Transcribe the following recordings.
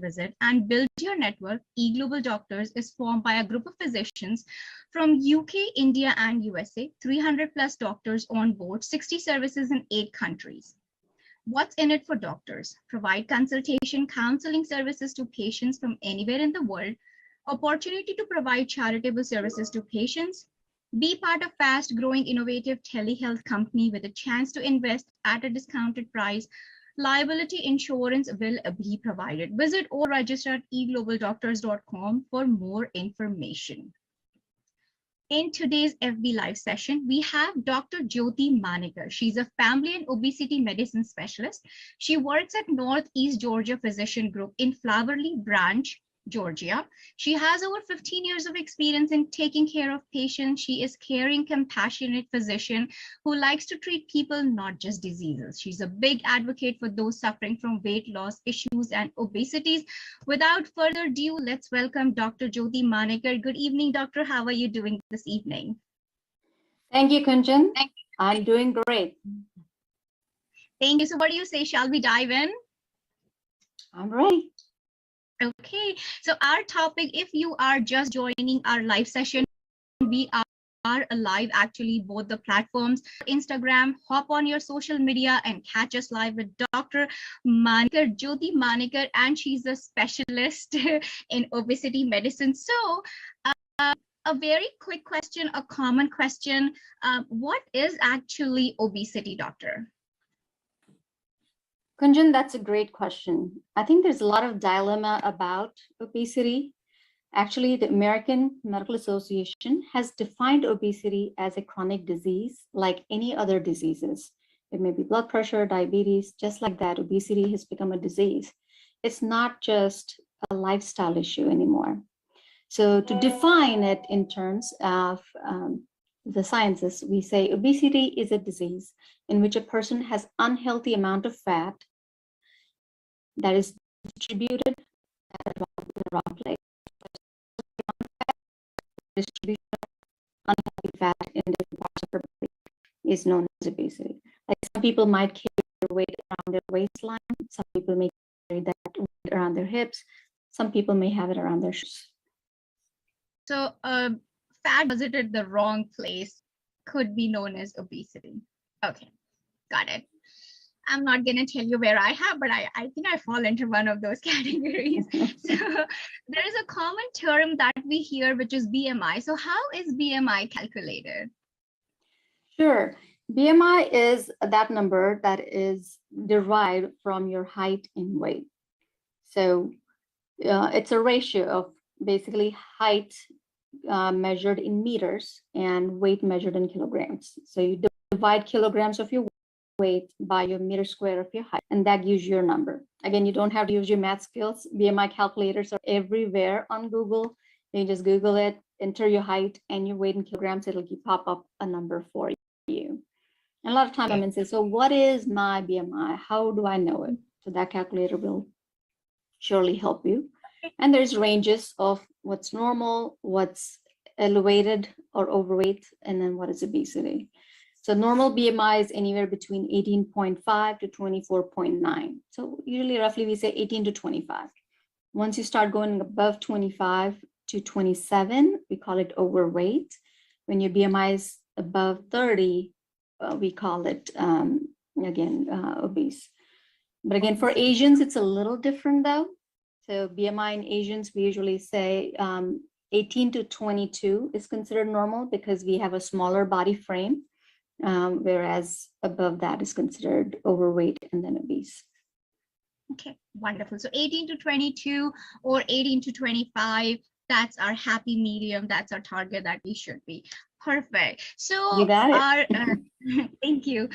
visit and build your network, eGlobal Doctors is formed by a group of physicians from UK, India, and USA, 300 plus doctors on board, 60 services in 8 countries. What's in it for doctors? Provide consultation, counseling services to patients from anywhere in the world, opportunity to provide charitable services to patients, be part of fast growing innovative telehealth company with a chance to invest at a discounted price. Liability insurance will be provided. Visit or register at eglobaldoctors.com for more information. In today's FB Live session, we have Dr. Jyoti Manekar. She's a family and obesity medicine specialist. She works at Northeast Georgia Physician Group in Flowery Branch, Georgia. She has over 15 years of experience in taking care of patients. She is caring, compassionate physician who likes to treat people, not just diseases. She's a big advocate for those suffering from weight loss issues and obesities. Without further ado, let's welcome Dr. Jyoti Manekar. Good evening, doctor. How are you doing this evening? Thank you, Kunjan. I'm doing great. Thank you. So what do you say? Shall we dive in? I'm ready. Okay, so our topic, if you are just joining our live session, we are live actually both the platforms, Instagram, hop on your social media and catch us live with Dr. Manekar, Jyoti Manekar, and she's a specialist in obesity medicine. So a very quick question, a common question, what is actually obesity, doctor? Kunjan, that's a great question. I think there's a lot of dilemma about obesity. Actually, the American Medical Association has defined obesity as a chronic disease like any other diseases. It may be blood pressure, diabetes, just like that, obesity has become a disease. It's not just a lifestyle issue anymore. So to define it in terms of the sciences, we say obesity is a disease in which a person has unhealthy amount of fat that is distributed at the wrong place. Distribution of unhealthy fat in different parts of the body is known as obesity. Like some people might carry their weight around their waistline, some people may carry that weight around their hips, some people may have it around their shoulders. So fat visited the wrong place could be known as obesity. Okay, got it. I'm not going to tell you where I have, but I think I fall into one of those categories. So there is a common term that we hear, which is BMI. So how is BMI calculated? Sure. BMI is that number that is derived from your height and weight. So it's a ratio of basically height measured in meters and weight measured in kilograms. So you divide kilograms of your weight by your meter square of your height, and that gives you your number. Again, you don't have to use your math skills. BMI calculators are everywhere on Google. You just Google it, enter your height and your weight in kilograms, it'll pop up a number for you. And a lot of times women say, so what is my BMI? How do I know it? So that calculator will surely help you. And there's ranges of what's normal, what's elevated or overweight, and then what is obesity. So normal BMI is anywhere between 18.5 to 24.9. So usually roughly we say 18 to 25. Once you start going above 25 to 27, we call it overweight. When your BMI is above 30, we call it, obese. But again, for Asians, it's a little different though. So BMI in Asians, we usually say 18 to 22 is considered normal because we have a smaller body frame. Whereas above that is considered overweight and then obese. Okay, wonderful. So 18 to 22 or 18 to 25, that's our happy medium. That's our target that we should be. Perfect. So you got it. Thank you.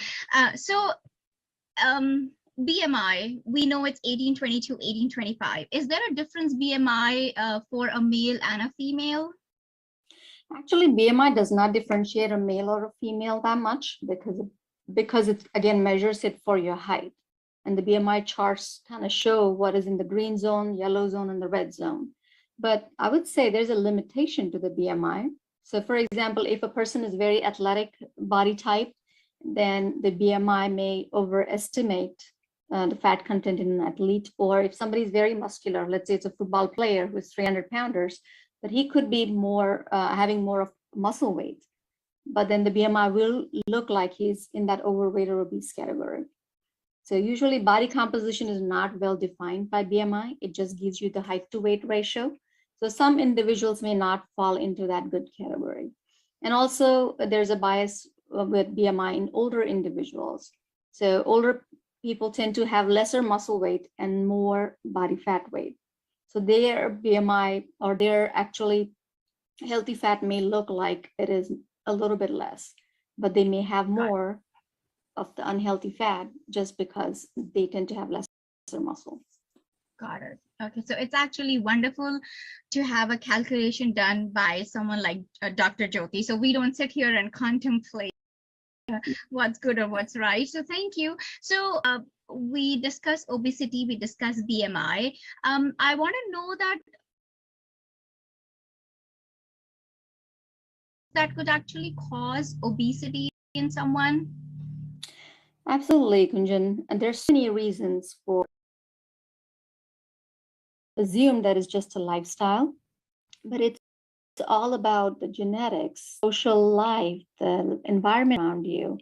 BMI, we know it's 1822, 1825. Is there a difference BMI for a male and a female? Actually, BMI does not differentiate a male or a female that much because it again measures it for your height. And the BMI charts kind of show what is in the green zone, yellow zone, and the red zone. But I would say there's a limitation to the BMI. So for example, if a person is very athletic body type, then the BMI may overestimate the fat content in an athlete, or if somebody is very muscular, let's say it's a football player who's 300 pounders, but he could be more having more of muscle weight, but then the BMI will look like he's in that overweight or obese category. So usually body composition is not well defined by BMI. It just gives you the height to weight ratio. So some individuals may not fall into that good category. And also there's a bias with BMI in older individuals. So older people tend to have lesser muscle weight and more body fat weight. So their BMI or their actually healthy fat may look like it is a little bit less, but they may have more of the unhealthy fat just because they tend to have lesser muscle. Got it. Okay, so it's actually wonderful to have a calculation done by someone like Dr. Jyoti. So we don't sit here and contemplate what's good or what's right. So thank you. So we discussed obesity, we discussed BMI. I want to know that could actually cause obesity in someone. Absolutely, Kunjan. And there's so many reasons for assume that it's just a lifestyle, but it's all about the genetics, social life, the environment around you.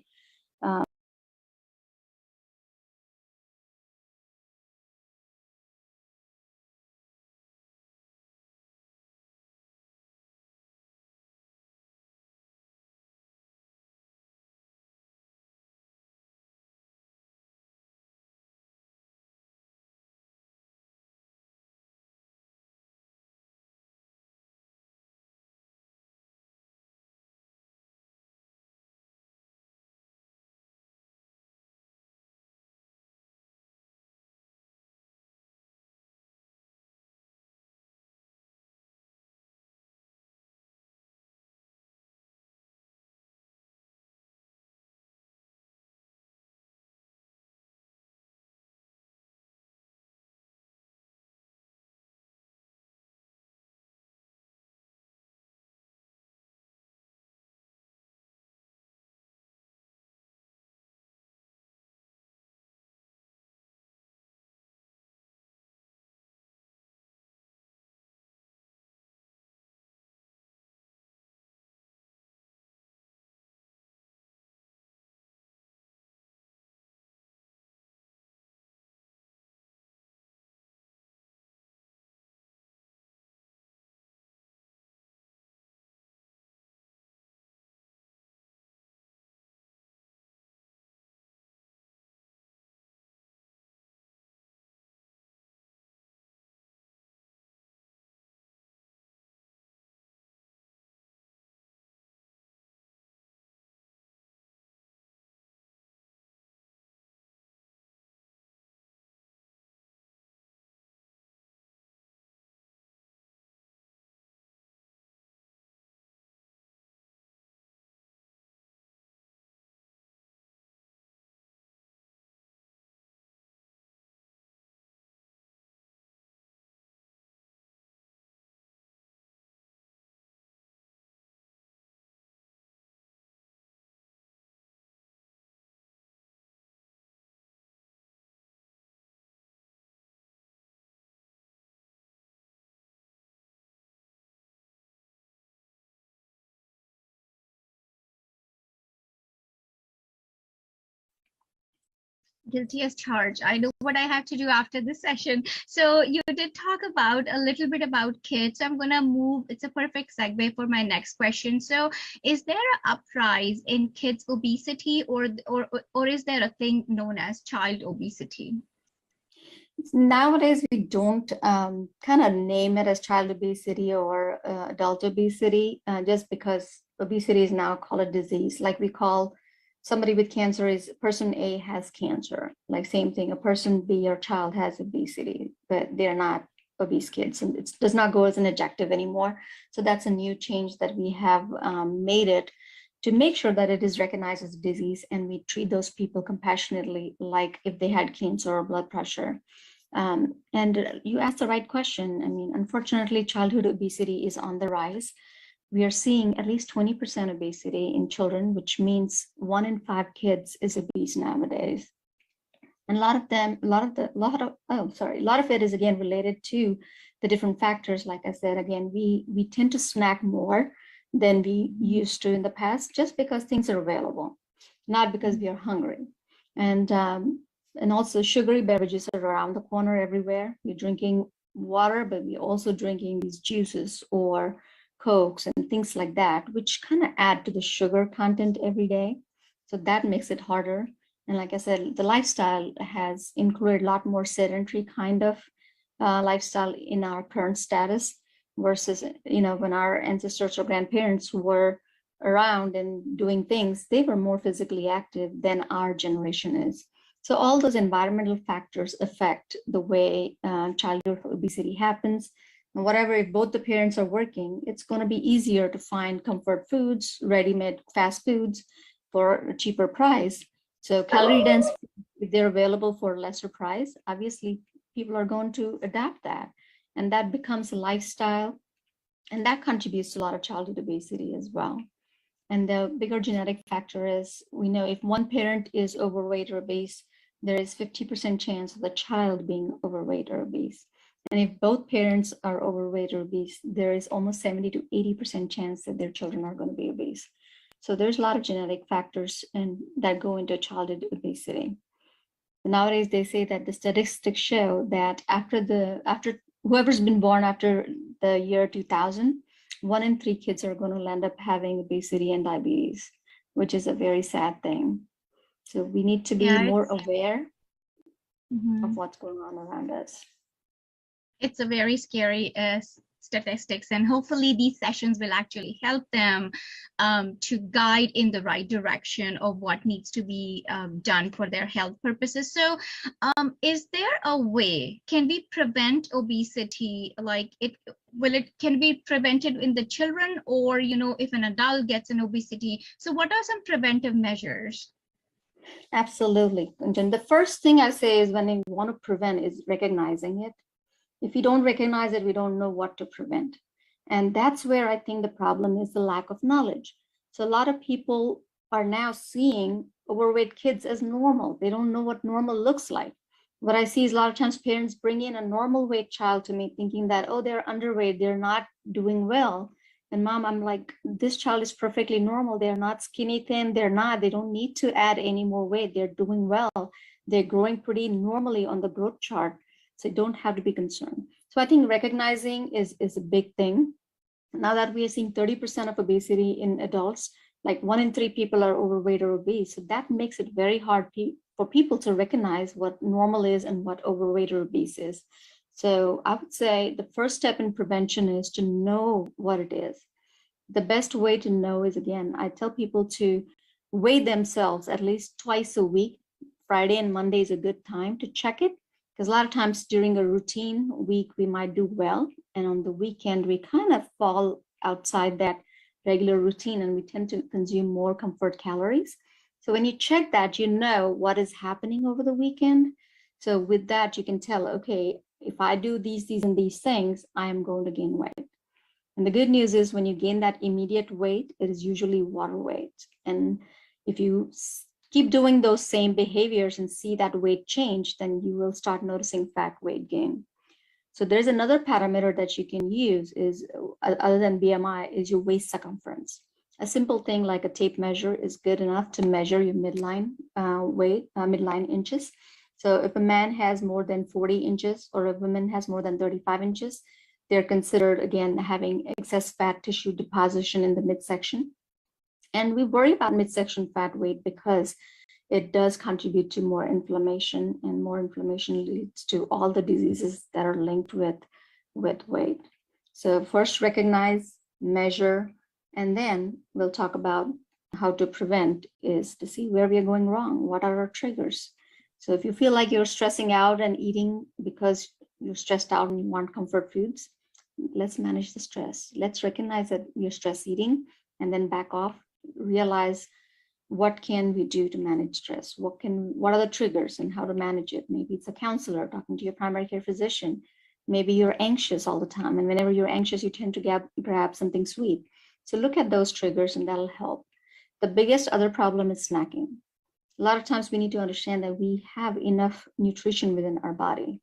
Guilty as charged. I know what I have to do after this session. So you did talk about a little bit about kids. I'm gonna move. It's a perfect segue for my next question. So, is there an uprise in kids obesity, or is there a thing known as child obesity? Nowadays, we don't kind of name it as child obesity or adult obesity, just because obesity is now called a disease. Like we call somebody with cancer is person A has cancer. Like same thing, a person B or child has obesity, but they're not obese kids, and it does not go as an adjective anymore. So that's a new change that we have made it to make sure that it is recognized as a disease and we treat those people compassionately, like if they had cancer or blood pressure. And you asked the right question. I mean, unfortunately, childhood obesity is on the rise. We are seeing at least 20% obesity in children, which means 1 in 5 kids is obese nowadays. And a lot of them, a lot of it is again related to the different factors. Like I said, again, we tend to snack more than we used to in the past, just because things are available, not because we are hungry. And also sugary beverages are around the corner everywhere. We're drinking water, but we're also drinking these juices or Cokes and things like that, which kind of add to the sugar content every day. So that makes it harder. And like I said, the lifestyle has included a lot more sedentary kind of lifestyle in our current status versus, when our ancestors or grandparents were around and doing things, they were more physically active than our generation is. So all those environmental factors affect the way childhood obesity happens. And whatever, if both the parents are working, it's going to be easier to find comfort foods, ready-made fast foods for a cheaper price. So calorie dense, if they're available for a lesser price, obviously people are going to adapt that. And that becomes a lifestyle. And that contributes to a lot of childhood obesity as well. And the bigger genetic factor is, we know if one parent is overweight or obese, there is 50% chance of the child being overweight or obese. And if both parents are overweight or obese, there is almost 70 to 80% chance that their children are going to be obese. So there's a lot of genetic factors that go into childhood obesity. Nowadays, they say that the statistics show that after whoever's been born after the year 2000, 1 in 3 kids are going to end up having obesity and diabetes, which is a very sad thing. So we need to be more aware of what's going on around us. It's a very scary statistics, and hopefully these sessions will actually help them to guide in the right direction of what needs to be done for their health purposes. So is there a way, can we prevent obesity? Can be prevented in the children, or if an adult gets an obesity? So what are some preventive measures? Absolutely. And the first thing I say is, when you want to prevent, is recognizing it. If you don't recognize it, we don't know what to prevent. And that's where I think the problem is, the lack of knowledge. So a lot of people are now seeing overweight kids as normal. They don't know what normal looks like. What I see is a lot of times parents bring in a normal weight child to me thinking that, oh, they're underweight, they're not doing well. And mom, I'm like, this child is perfectly normal. They're not skinny thin. They don't need to add any more weight. They're doing well. They're growing pretty normally on the growth chart. So you don't have to be concerned. So I think recognizing is a big thing. Now that we are seeing 30% of obesity in adults, like 1 in 3 people are overweight or obese. So that makes it very hard for people to recognize what normal is and what overweight or obese is. So I would say the first step in prevention is to know what it is. The best way to know is, again, I tell people to weigh themselves at least twice a week. Friday and Monday is a good time to check it, because a lot of times during a routine week, we might do well. And on the weekend, we kind of fall outside that regular routine and we tend to consume more comfort calories. So when you check that, you know what is happening over the weekend. So with that, you can tell, okay, if I do these and these things, I am going to gain weight. And the good news is, when you gain that immediate weight, it is usually water weight. And if you keep doing those same behaviors and see that weight change, then you will start noticing fat weight gain. So there's another parameter that you can use, is other than BMI, is your waist circumference. A simple thing like a tape measure is good enough to measure your midline midline inches. So if a man has more than 40 inches or a woman has more than 35 inches, they're considered, again, having excess fat tissue deposition in the midsection. And we worry about midsection fat weight because it does contribute to more inflammation, and more inflammation leads to all the diseases that are linked with weight. So first, recognize, measure, and then we'll talk about how to prevent, is to see where we are going wrong. What are our triggers? So if you feel like you're stressing out and eating because you're stressed out and you want comfort foods, let's manage the stress. Let's recognize that you're stress eating and then back off. Realize, what can we do to manage stress? What are the triggers and how to manage it? Maybe it's a counselor, talking to your primary care physician. Maybe you're anxious all the time, and whenever you're anxious, you tend to grab something sweet. So look at those triggers and that'll help. The biggest other problem is snacking. A lot of times we need to understand that we have enough nutrition within our body.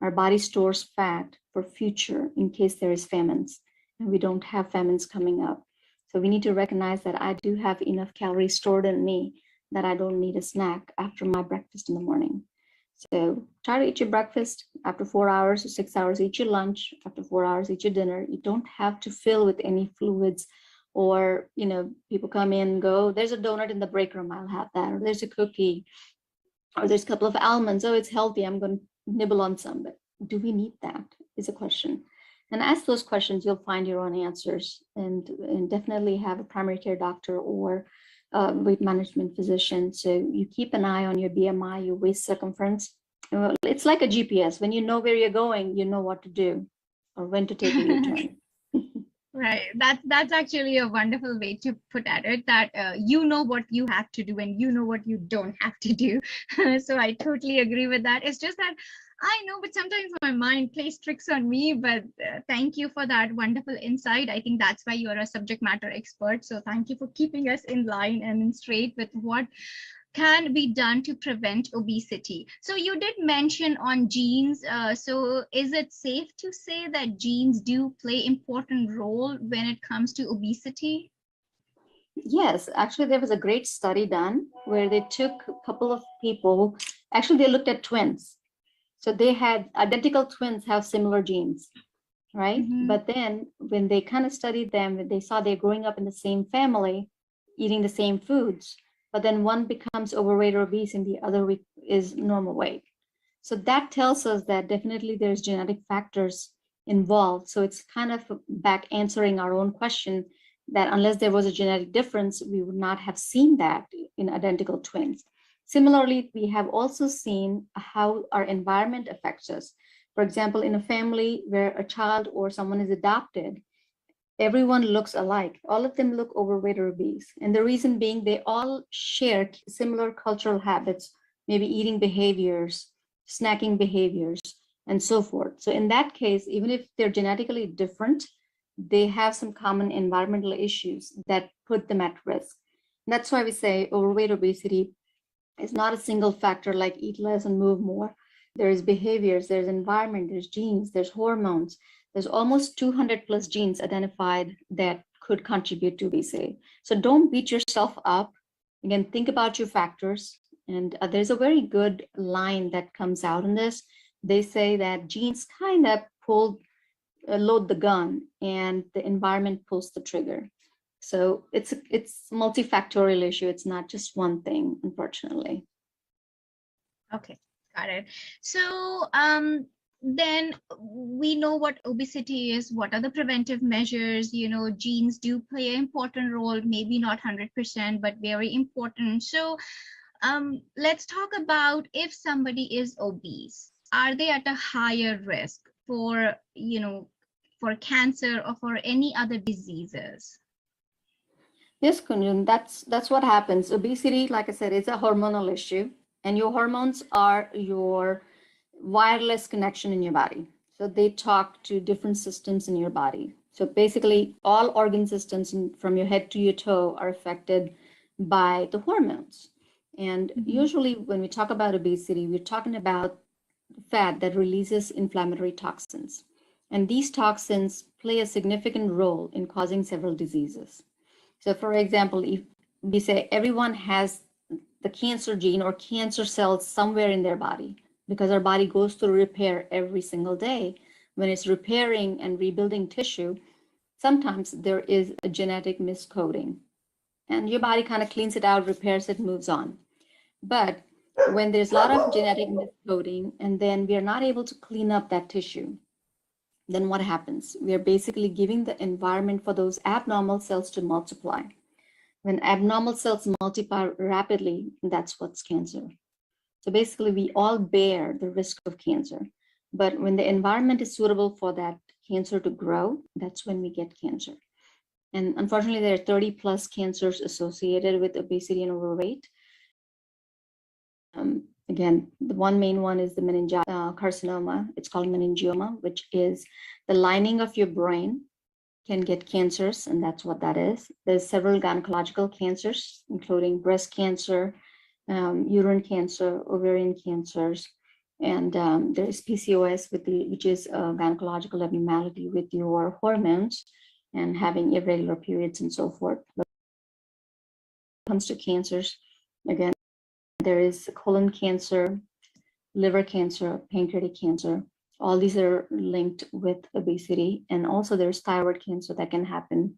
Our body stores fat for future in case there is famines, and we don't have famines coming up. So we need to recognize that I do have enough calories stored in me that I don't need a snack after my breakfast in the morning. So try to eat your breakfast after 4 hours or 6 hours, eat your lunch after 4 hours, eat your dinner. You don't have to fill with any fluids, or, people come in and go, there's a donut in the break room, I'll have that, or there's a cookie, or there's a couple of almonds, oh, it's healthy, I'm going to nibble on some. But do we need that is a question. And ask those questions, you'll find your own answers, and definitely have a primary care doctor or weight management physician. So you keep an eye on your BMI, your waist circumference. It's like a GPS. When you know where you're going, you know what to do or when to take a U-turn. Right. That's actually a wonderful way to put at it, that you know what you have to do and you know what you don't have to do. So I totally agree with that. It's just that I know, but sometimes my mind plays tricks on me. But thank you for that wonderful insight. I think that's why you're a subject matter expert. So thank you for keeping us in line and in straight with what can be done to prevent obesity. So you did mention on genes. So is it safe to say that genes do play important role when it comes to obesity? Yes, actually, there was a great study done where they took a couple of people. Actually, they looked at twins. So they had identical twins have similar genes, right? Mm-hmm. But then when they kind of studied them, they saw they're growing up in the same family, eating the same foods, but then one becomes overweight or obese and the other is normal weight. So that tells us that definitely there's genetic factors involved. So it's kind of back answering our own question, that unless there was a genetic difference, we would not have seen that in identical twins. Similarly, we have also seen how our environment affects us. For example, in a family where a child or someone is adopted, everyone looks alike. All of them look overweight or obese. And the reason being, they all share similar cultural habits, maybe eating behaviors, snacking behaviors, and so forth. So in that case, even if they're genetically different, they have some common environmental issues that put them at risk. And that's why we say overweight, obesity is not a single factor like eat less and move more. There's behaviors, there's environment, there's genes, there's hormones. There's almost 200 plus genes identified that could contribute to obesity. So don't beat yourself up. Again, think about your factors. And there's a very good line that comes out in this. They say that genes kind of load the gun, and the environment pulls the trigger. So it's multifactorial issue. It's not just one thing, unfortunately. Okay, got it. So then we know what obesity is. What are the preventive measures? Genes do play an important role, maybe not 100%, but very important. So let's talk about, if somebody is obese, are they at a higher risk for, for cancer or for any other diseases? Yes, Kunjun, that's what happens. Obesity, like I said, is a hormonal issue, and your hormones are your wireless connection in your body. So they talk to different systems in your body. So basically, all organ systems from your head to your toe are affected by the hormones. And usually, when we talk about obesity, we're talking about fat that releases inflammatory toxins. And these toxins play a significant role in causing several diseases. So for example, if we say everyone has the cancer gene or cancer cells somewhere in their body, because our body goes through repair every single day, when it's repairing and rebuilding tissue, sometimes there is a genetic miscoding. And your body kind of cleans it out, repairs it, moves on. But when there's a lot of genetic miscoding and then we are not able to clean up that tissue, then what happens? We are basically giving the environment for those abnormal cells to multiply. When abnormal cells multiply rapidly, that's what's cancer. So basically, we all bear the risk of cancer. But when the environment is suitable for that cancer to grow, that's when we get cancer. And unfortunately, there are 30 plus cancers associated with obesity and overweight. Again, the one main one is the carcinoma. It's called meningioma, which is the lining of your brain can get cancers, and that's what that is. There's several gynecological cancers, including breast cancer, uterine cancer, ovarian cancers, and there is PCOS, which is a gynecological abnormality with your hormones and having irregular periods and so forth. But when it comes to cancers, again, there is colon cancer, liver cancer, pancreatic cancer. All these are linked with obesity, and also there's thyroid cancer that can happen.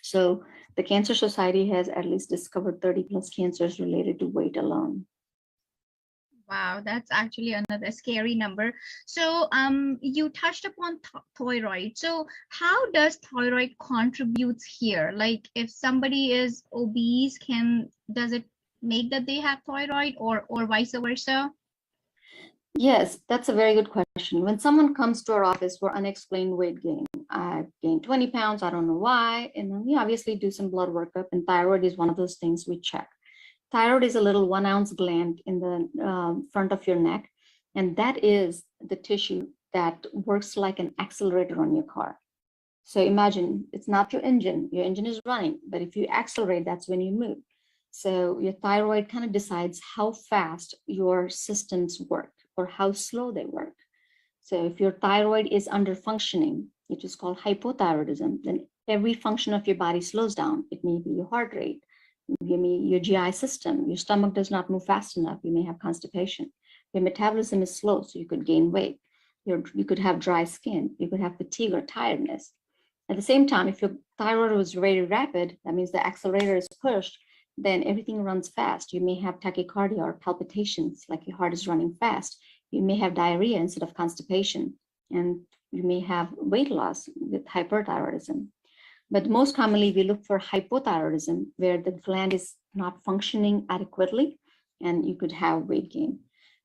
So the Cancer Society has at least discovered 30 plus cancers related to weight alone. Wow, that's actually another scary number. So, you touched upon thyroid. So, how does thyroid contributes here? Like, if somebody is obese, does it make that they have thyroid, or vice versa? Yes, that's a very good question. When someone comes to our office for unexplained weight gain, I've gained 20 pounds, I don't know why, and then we obviously do some blood workup, and thyroid is one of those things we check. Thyroid is a little 1-ounce gland in the front of your neck, and that is the tissue that works like an accelerator on your car. So imagine it's not your engine is running, but if you accelerate, that's when you move. So your thyroid kind of decides how fast your systems work or how slow they work. So if your thyroid is under functioning, which is called hypothyroidism, then every function of your body slows down. It may be your heart rate, maybe your GI system, your stomach does not move fast enough, you may have constipation. Your metabolism is slow, so you could gain weight. You could have dry skin, you could have fatigue or tiredness. At the same time, if your thyroid was very rapid, that means the accelerator is pushed, then everything runs fast. You may have tachycardia or palpitations, like your heart is running fast. You may have diarrhea instead of constipation, and you may have weight loss with hyperthyroidism. But most commonly, we look for hypothyroidism, where the gland is not functioning adequately, and you could have weight gain.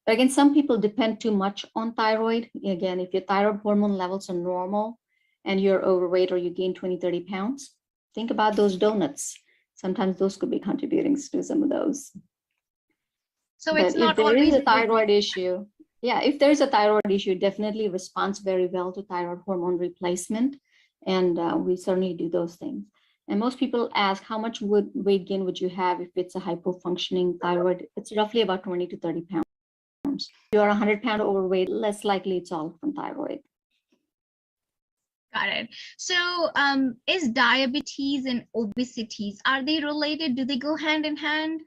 But again, some people depend too much on thyroid. Again, if your thyroid hormone levels are normal and you're overweight or you gain 20, 30 pounds, think about those donuts. Sometimes those could be contributing to some of those. So but it's if not there is always a thyroid issue, yeah, if there's a thyroid issue, it definitely responds very well to thyroid hormone replacement. And we certainly do those things. And most people ask, how much weight gain would you have if it's a hypofunctioning thyroid? It's roughly about 20 to 30 pounds. If you're 100-pound overweight, less likely it's all from thyroid. Got it. So, is diabetes and obesities, are they related? Do they go hand in hand?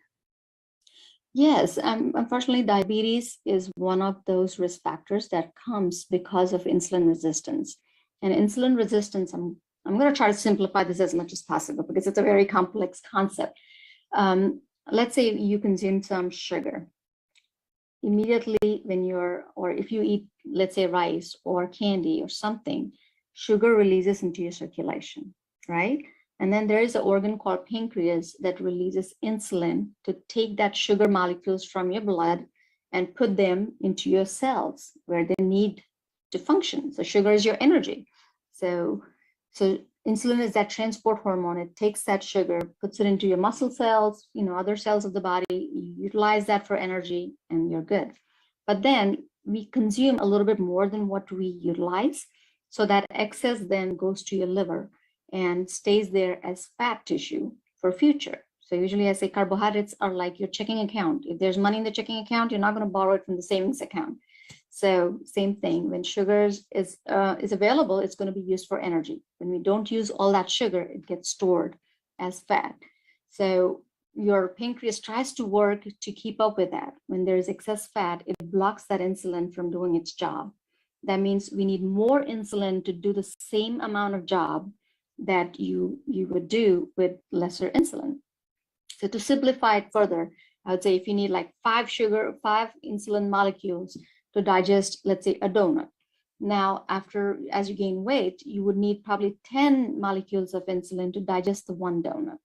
Yes, unfortunately, diabetes is one of those risk factors that comes because of insulin resistance. And insulin resistance, I'm going to try to simplify this as much as possible because it's a very complex concept. Let's say you consume some sugar. Immediately or if you eat, let's say, rice or candy or something, sugar releases into your circulation, right? And then there is an organ called pancreas that releases insulin to take that sugar molecules from your blood and put them into your cells where they need to function. So sugar is your energy. So insulin is that transport hormone. It takes that sugar, puts it into your muscle cells, other cells of the body, you utilize that for energy, and you're good. But then we consume a little bit more than what we utilize. So that excess then goes to your liver and stays there as fat tissue for future. So usually I say carbohydrates are like your checking account. If there's money in the checking account, you're not going to borrow it from the savings account. So same thing, when sugar is available, it's going to be used for energy. When we don't use all that sugar, it gets stored as fat. So your pancreas tries to work to keep up with that. When there's excess fat, it blocks that insulin from doing its job. That means we need more insulin to do the same amount of job that you would do with lesser insulin. So to simplify it further, I would say if you need like 5 insulin molecules to digest, let's say, a donut. Now, as you gain weight, you would need probably 10 molecules of insulin to digest the one donut.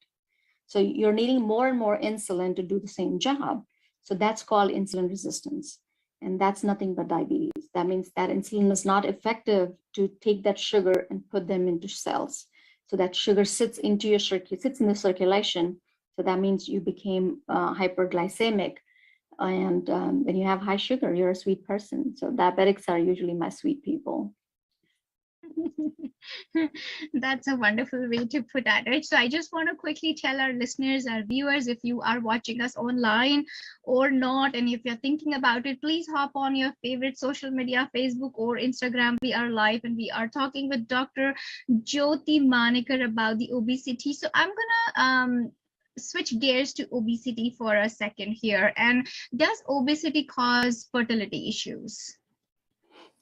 So you're needing more and more insulin to do the same job. So that's called insulin resistance. And that's nothing but diabetes. That means that insulin is not effective to take that sugar and put them into cells. So that sugar sits in the circulation. So that means you became hyperglycemic. And when you have high sugar, you're a sweet person. So diabetics are usually my sweet people. That's a wonderful way to put at it. So I just want to quickly tell our listeners, our viewers, if you are watching us online or not, and if you're thinking about it, please hop on your favorite social media, Facebook or Instagram. We are live and we are talking with Dr. Jyoti Manekar about the obesity. So I'm gonna switch gears to obesity for a second here. And does obesity cause fertility issues?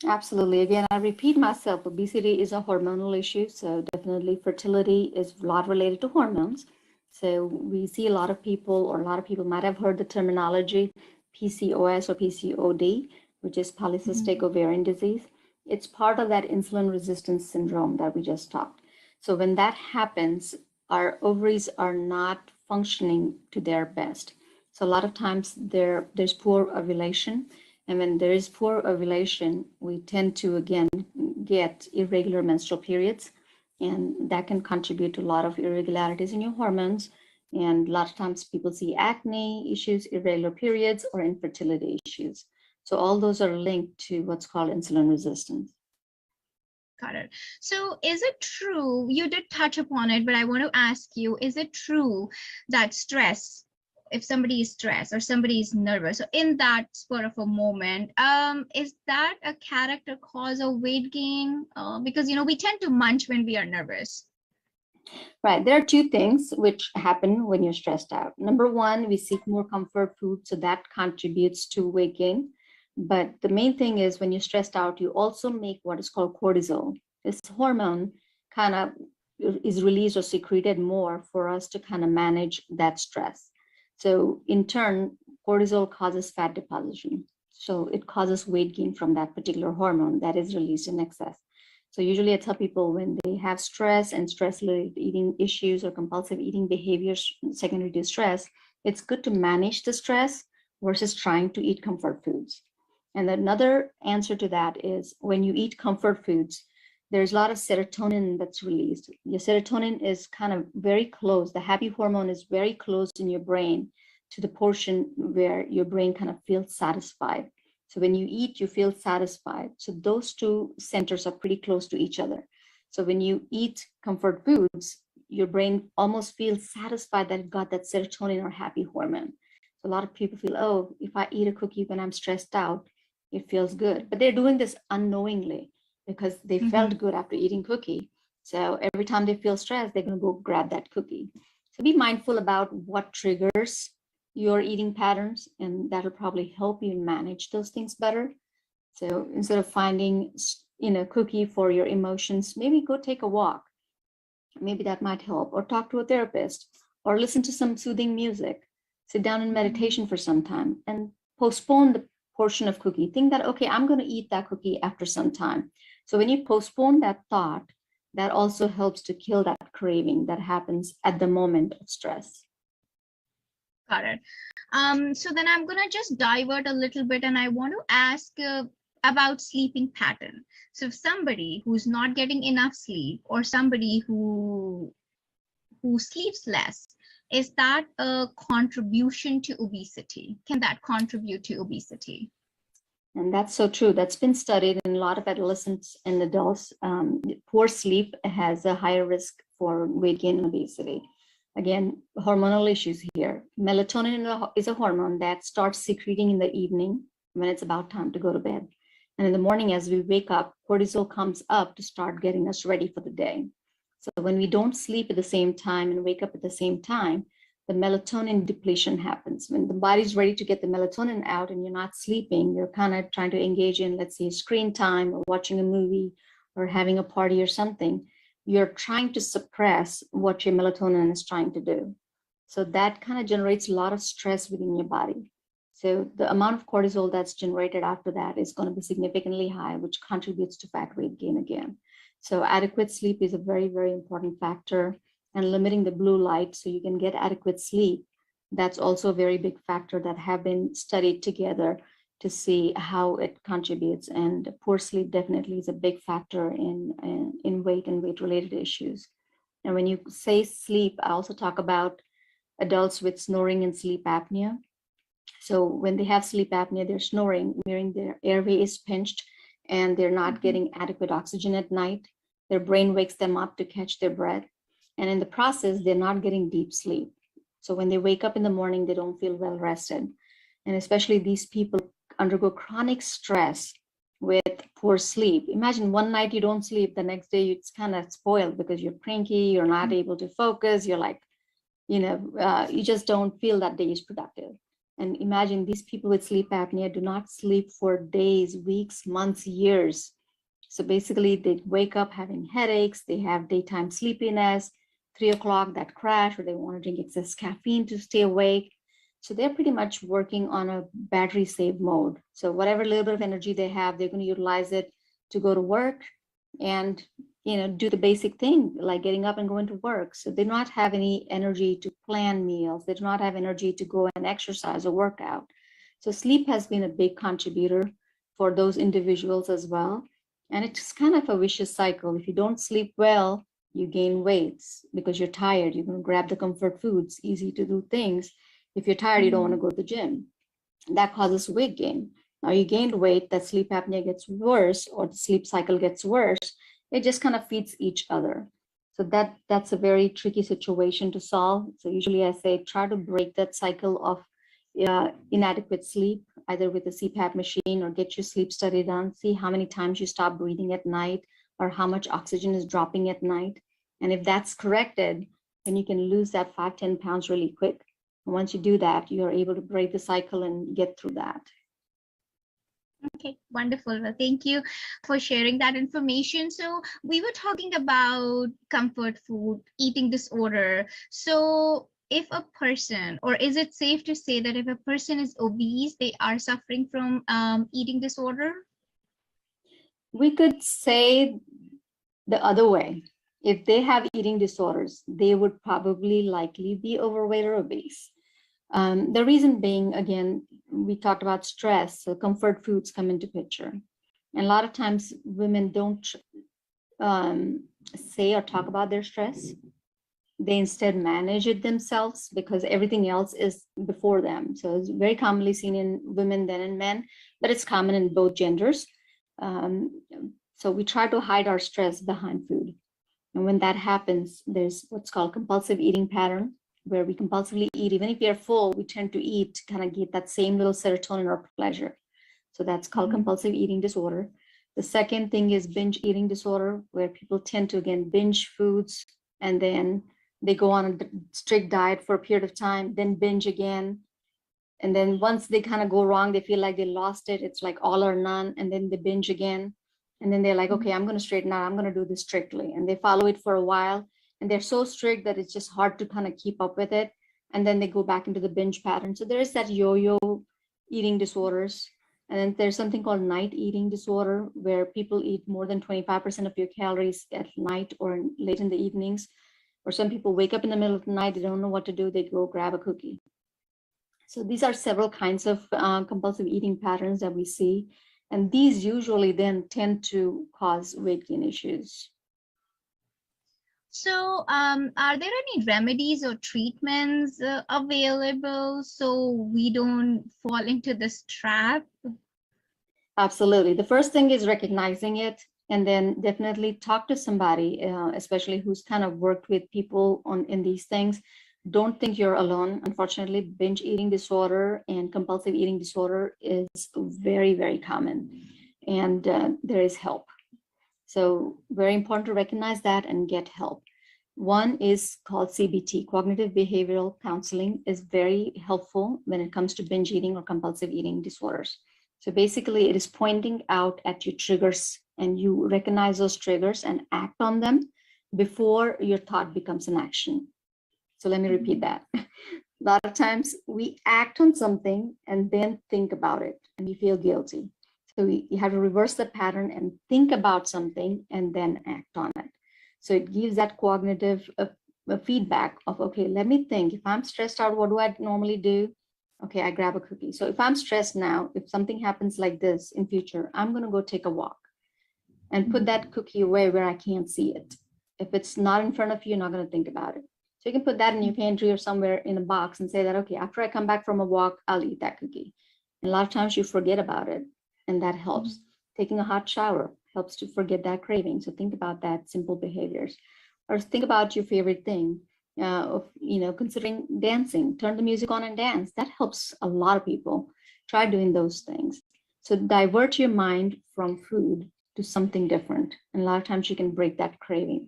Absolutely. Again, I repeat myself, obesity is a hormonal issue. So definitely fertility is a lot related to hormones. So we see a lot of people, or a lot of people might have heard the terminology PCOS or PCOD, which is polycystic ovarian disease. It's part of that insulin resistance syndrome that we just talked. So when that happens, our ovaries are not functioning to their best. So a lot of times there's poor ovulation. And when there is poor ovulation, we tend to, again, get irregular menstrual periods. And that can contribute to a lot of irregularities in your hormones. And a lot of times people see acne issues, irregular periods, or infertility issues. So all those are linked to what's called insulin resistance. Got it. So is it true, you did touch upon it, but I want to ask you, is it true that stress, if somebody is stressed or somebody is nervous, so in that spur of a moment, is that a character cause of weight gain? Because, we tend to munch when we are nervous. Right. There are two things which happen when you're stressed out. Number one, we seek more comfort food, so that contributes to weight gain. But the main thing is when you're stressed out, you also make what is called cortisol. This hormone kind of is released or secreted more for us to kind of manage that stress. So in turn, cortisol causes fat deposition. So it causes weight gain from that particular hormone that is released in excess. So usually I tell people when they have stress and stress-related eating issues or compulsive eating behaviors secondary to stress, it's good to manage the stress versus trying to eat comfort foods. And another answer to that is when you eat comfort foods, there's a lot of serotonin that's released. Your serotonin is kind of very close. The happy hormone is very close in your brain to the portion where your brain kind of feels satisfied. So when you eat, you feel satisfied. So those two centers are pretty close to each other. So when you eat comfort foods, your brain almost feels satisfied that it got that serotonin or happy hormone. So a lot of people feel, oh, if I eat a cookie when I'm stressed out, it feels good. But they're doing this unknowingly because they felt good after eating cookie. So every time they feel stressed, they're going to go grab that cookie. So be mindful about what triggers your eating patterns, and that'll probably help you manage those things better. So instead of finding cookie for your emotions, maybe go take a walk. Maybe that might help, or talk to a therapist, or listen to some soothing music. Sit down in meditation for some time and postpone the portion of cookie. Think that, okay, I'm going to eat that cookie after some time. So when you postpone that thought, that also helps to kill that craving that happens at the moment of stress. Got it. So then I'm going to just divert a little bit, and I want to ask about sleeping pattern. So if somebody who's not getting enough sleep, or somebody who sleeps less, is that a contribution to obesity? Can that contribute to obesity? And that's so true. That's been studied in a lot of adolescents and adults. Poor sleep has a higher risk for weight gain and obesity. Again, hormonal issues here. Melatonin is a hormone that starts secreting in the evening when it's about time to go to bed. And in the morning, as we wake up, cortisol comes up to start getting us ready for the day. So when we don't sleep at the same time and wake up at the same time, the melatonin depletion happens. When the body's ready to get the melatonin out and you're not sleeping, you're kind of trying to engage in, let's say, screen time or watching a movie or having a party or something. You're trying to suppress what your melatonin is trying to do. So that kind of generates a lot of stress within your body. So the amount of cortisol that's generated after that is going to be significantly high, which contributes to fat weight gain again. So adequate sleep is a very, very important factor, and limiting the blue light so you can get adequate sleep. That's also a very big factor that have been studied together to see how it contributes. And poor sleep definitely is a big factor in weight and weight related issues. And when you say sleep, I also talk about adults with snoring and sleep apnea. So when they have sleep apnea, they're snoring, meaning their airway is pinched and they're not getting adequate oxygen at night. Their brain wakes them up to catch their breath. And in the process, they're not getting deep sleep. So when they wake up in the morning, they don't feel well rested. And especially these people undergo chronic stress with poor sleep. Imagine one night you don't sleep, the next day it's kind of spoiled because you're cranky, you're not able to focus, you're like, you just don't feel that day is productive. And imagine these people with sleep apnea do not sleep for days, weeks, months, years. So basically they wake up having headaches, they have daytime sleepiness, 3 o'clock, that crash, or they want to drink excess caffeine to stay awake. So they're pretty much working on a battery save mode. So whatever little bit of energy they have, they're going to utilize it to go to work and do the basic thing like getting up and going to work. So they do not have any energy to plan meals. They do not have energy to go and exercise or work out. So sleep has been a big contributor for those individuals as well. And it's kind of a vicious cycle. If you don't sleep well, you gain weight because you're tired. You're going to grab the comfort foods, easy to do things. If you're tired, you don't want to go to the gym. That causes weight gain. Now you gained weight, that sleep apnea gets worse or the sleep cycle gets worse. It just kind of feeds each other. So that's a very tricky situation to solve. So usually I say try to break that cycle of inadequate sleep, either with a CPAP machine or get your sleep study done. See how many times you stop breathing at night or how much oxygen is dropping at night. And if that's corrected, then you can lose that 5-10 pounds really quick. And once you do that, you are able to break the cycle and get through that. Okay, wonderful. Well, thank you for sharing that information. So we were talking about comfort food, eating disorder. So if a person, or is it safe to say that if a person is obese, they are suffering from eating disorder? We could say the other way. If they have eating disorders, they would probably likely be overweight or obese. The reason being, again, we talked about stress, so comfort foods come into picture. And a lot of times women don't say or talk about their stress. They instead manage it themselves because everything else is before them. So it's very commonly seen in women than in men, but it's common in both genders. So we try to hide our stress behind food. And when that happens, there's what's called compulsive eating pattern, where we compulsively eat. Even if we are full, we tend to eat to kind of get that same little serotonin or pleasure. So that's called compulsive eating disorder. The second thing is binge eating disorder, where people tend to, again, binge foods and then they go on a strict diet for a period of time, then binge again. And then once they kind of go wrong, they feel like they lost it. It's like all or none. And then they binge again. And then they're like, okay, I'm going to straighten out. I'm going to do this strictly. And they follow it for a while. And they're so strict that it's just hard to kind of keep up with it. And then they go back into the binge pattern. So there is that yo-yo eating disorders. And then there's something called night eating disorder, where people eat more than 25% of your calories at night or late in the evenings. Or some people wake up in the middle of the night, they don't know what to do, they go grab a cookie. So these are several kinds of compulsive eating patterns that we see. And these usually then tend to cause weight gain issues. So are there any remedies or treatments available so we don't fall into this trap? Absolutely. The first thing is recognizing it, and then definitely talk to somebody, especially who's kind of worked with people in these things. Don't think you're alone. Unfortunately, binge eating disorder and compulsive eating disorder is very, very common, and there is help. So very important to recognize that and get help. One is called CBT, cognitive behavioral counseling, is very helpful when it comes to binge eating or compulsive eating disorders. So basically it is pointing out at your triggers, and you recognize those triggers and act on them before your thought becomes an action. So let me repeat that. A lot of times we act on something and then think about it and we feel guilty. So you have to reverse the pattern and think about something and then act on it. So it gives that cognitive feedback of, okay, let me think. If I'm stressed out, what do I normally do? Okay, I grab a cookie. So if I'm stressed now, if something happens like this in future, I'm going to go take a walk and put that cookie away where I can't see it. If it's not in front of you, you're not going to think about it. So you can put that in your pantry or somewhere in a box and say that, okay, after I come back from a walk, I'll eat that cookie. And a lot of times you forget about it, and that helps. Taking a hot shower helps to forget that craving. So think about that simple behaviors, or think about your favorite thing. Of considering dancing, turn the music on and dance. That helps a lot of people. Try doing those things. So divert your mind from food to something different, and a lot of times you can break that craving.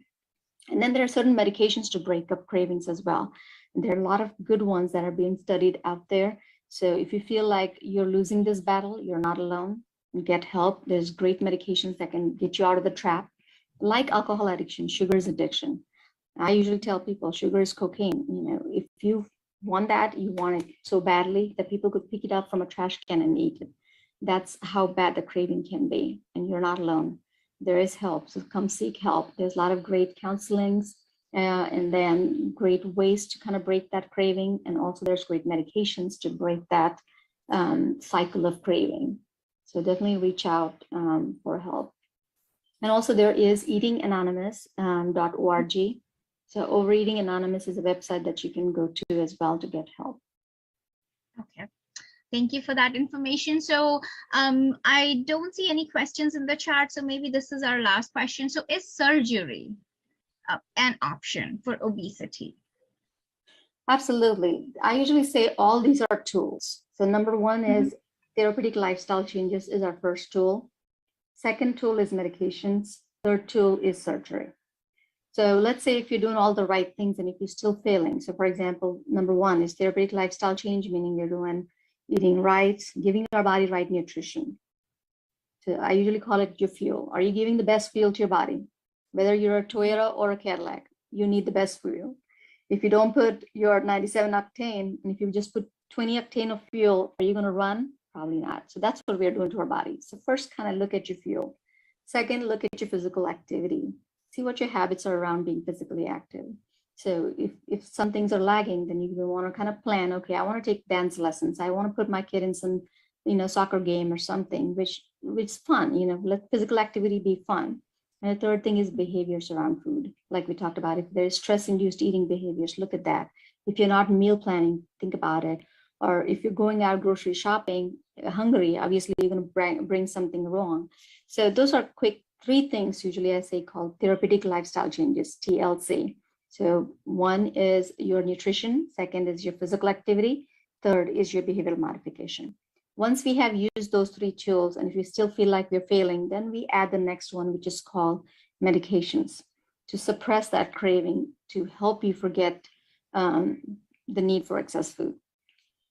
And then there are certain medications to break up cravings as well. And there are a lot of good ones that are being studied out there. So if you feel like you're losing this battle, you're not alone. Get help. There's great medications that can get you out of the trap, like alcohol addiction, sugar is addiction. I usually tell people sugar is cocaine. If you want that, you want it so badly that people could pick it up from a trash can and eat it. That's how bad the craving can be, and you're not alone. There is help, so come seek help. There's a lot of great counselings, and then great ways to kind of break that craving, and also there's great medications to break that cycle of craving. So definitely reach out for help. And also there is eatinganonymous.org. So Overeating Anonymous is a website that you can go to as well to get help. Okay. Thank you for that information. So I don't see any questions in the chat. So maybe this is our last question. So is surgery an option for obesity? Absolutely. I usually say all these are tools. So number one is therapeutic lifestyle changes is our first tool. Second tool is medications. Third tool is surgery. So let's say if you're doing all the right things and if you're still failing. So for example, number one is therapeutic lifestyle change, meaning you're doing eating right, giving our body right nutrition. So I usually call it your fuel. Are you giving the best fuel to your body? Whether you're a Toyota or a Cadillac, you need the best fuel. If you don't put your 97 octane, and if you just put 20 octane of fuel, are you going to run? Probably not. So that's what we're doing to our body. So first, kind of look at your fuel. Second, look at your physical activity. See what your habits are around being physically active. So if some things are lagging, then you want to kind of plan, okay, I want to take dance lessons. I want to put my kid in some, soccer game or something, which is fun, let physical activity be fun. And the third thing is behaviors around food. Like we talked about, if there's stress-induced eating behaviors, look at that. If you're not meal planning, think about it. Or if you're going out grocery shopping, hungry, obviously you're going to bring something wrong. So those are quick 3 things usually I say called therapeutic lifestyle changes, TLC. So one is your nutrition, second is your physical activity, third is your behavioral modification. Once we have used those 3 tools, and if we still feel like we're failing, then we add the next one, which is called medications, to suppress that craving, to help you forget the need for excess food,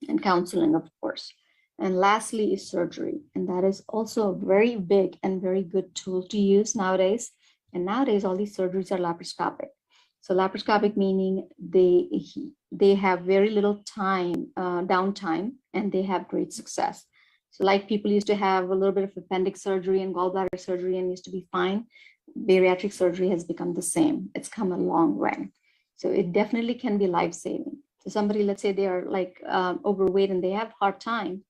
and counseling, of course. And lastly is surgery. And that is also a very big and very good tool to use nowadays. And nowadays, all these surgeries are laparoscopic. So laparoscopic meaning they have very little time, downtime, and they have great success. So like people used to have a little bit of appendix surgery and gallbladder surgery and used to be fine, bariatric surgery has become the same. It's come a long way. So it definitely can be life-saving. So somebody, let's say they are like overweight and they have hard time,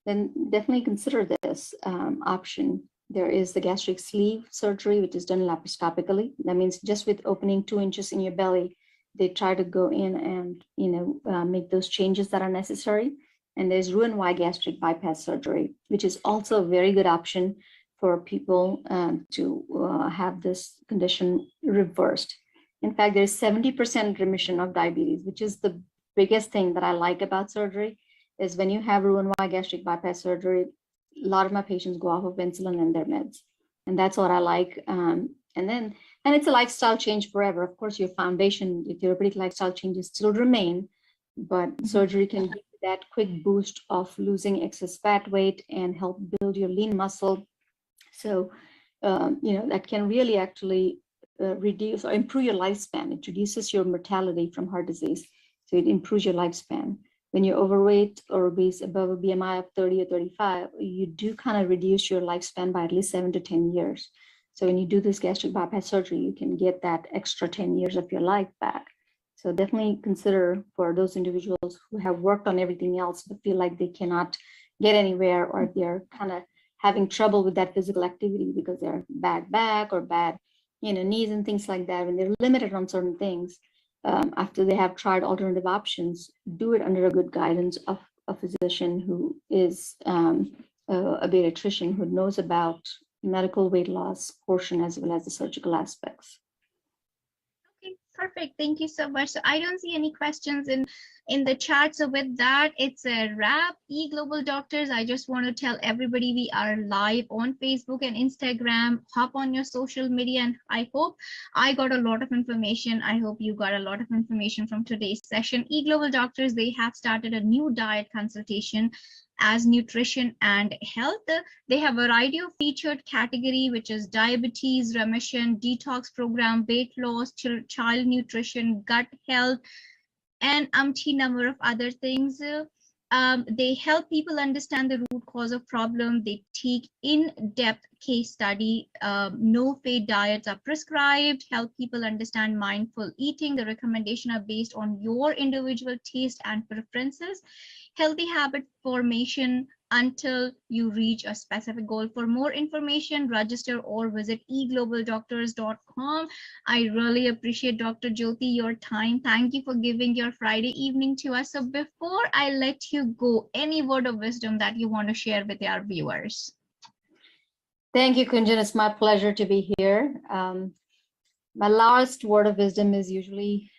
then definitely consider this option. There is the gastric sleeve surgery, which is done laparoscopically. That means just with opening 2 inches in your belly, they try to go in and make those changes that are necessary. And there's Roux-en-Y gastric bypass surgery, which is also a very good option for people to have this condition reversed. In fact, there's 70% remission of diabetes, which is the biggest thing that I like about surgery, is when you have Roux-en-Y gastric bypass surgery, a lot of my patients go off of insulin and their meds. And that's what I like. And it's a lifestyle change forever. Of course, your foundation, your therapeutic lifestyle changes still remain, but surgery can give you that quick boost of losing excess fat weight and help build your lean muscle. So, that can really actually reduce or improve your lifespan. It reduces your mortality from heart disease. So it improves your lifespan. When you're overweight or obese above a BMI of 30 or 35, you do kind of reduce your lifespan by at least 7 to 10 years. So when you do this gastric bypass surgery, you can get that extra 10 years of your life back. So definitely consider for those individuals who have worked on everything else but feel like they cannot get anywhere, or they're kind of having trouble with that physical activity because they're bad back or bad, knees and things like that, when they're limited on certain things. After they have tried alternative options, do it under a good guidance of a physician who is a pediatrician who knows about medical weight loss portion as well as the surgical aspects. Okay, perfect. Thank you so much. So I don't see any questions in the chat. So with that, it's a wrap. Global Doctors, I just want to tell everybody we are live on Facebook and Instagram. Hop on your social media, and I hope I got a lot of information. I hope you got a lot of information from today's session. Global Doctors, they have started a new diet consultation as nutrition and health. They have a variety of featured category, which is diabetes remission, detox program, weight loss, child nutrition, gut health, and umpteen number of other things. They help people understand the root cause of problem. They take in-depth case study. No fad diets are prescribed. Help people understand mindful eating. The recommendation are based on your individual taste and preferences. Healthy habit formation until you reach a specific goal. For more information, register or visit eglobaldoctors.com. I really appreciate Dr. Jyoti, your time. Thank you for giving your Friday evening to us. So before I let you go, any word of wisdom that you want to share with our viewers? Thank you, Kunjan. It's my pleasure to be here. My last word of wisdom is usually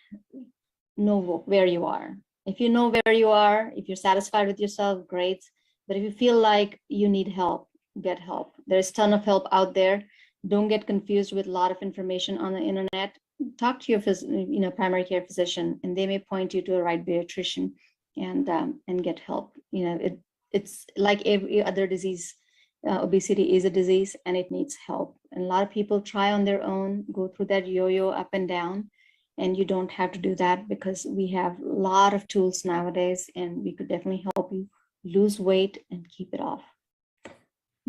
know where you are. If you know where you are, if you're satisfied with yourself, great. But if you feel like you need help, get help. There's a ton of help out there. Don't get confused with a lot of information on the internet. Talk to your primary care physician, and they may point you to a right pediatrician and get help. It's like every other disease. Obesity is a disease and it needs help. And a lot of people try on their own, go through that yo-yo up and down. And you don't have to do that because we have a lot of tools nowadays, and we could definitely help you lose weight and keep it off.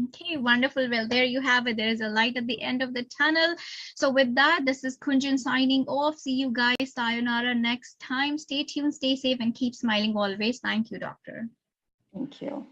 Okay, wonderful. Well, there you have it. There is a light at the end of the tunnel. So with that, this is Kunjan signing off. See you guys. Sayonara next time. Stay tuned, stay safe, and keep smiling always. Thank you, doctor. Thank you.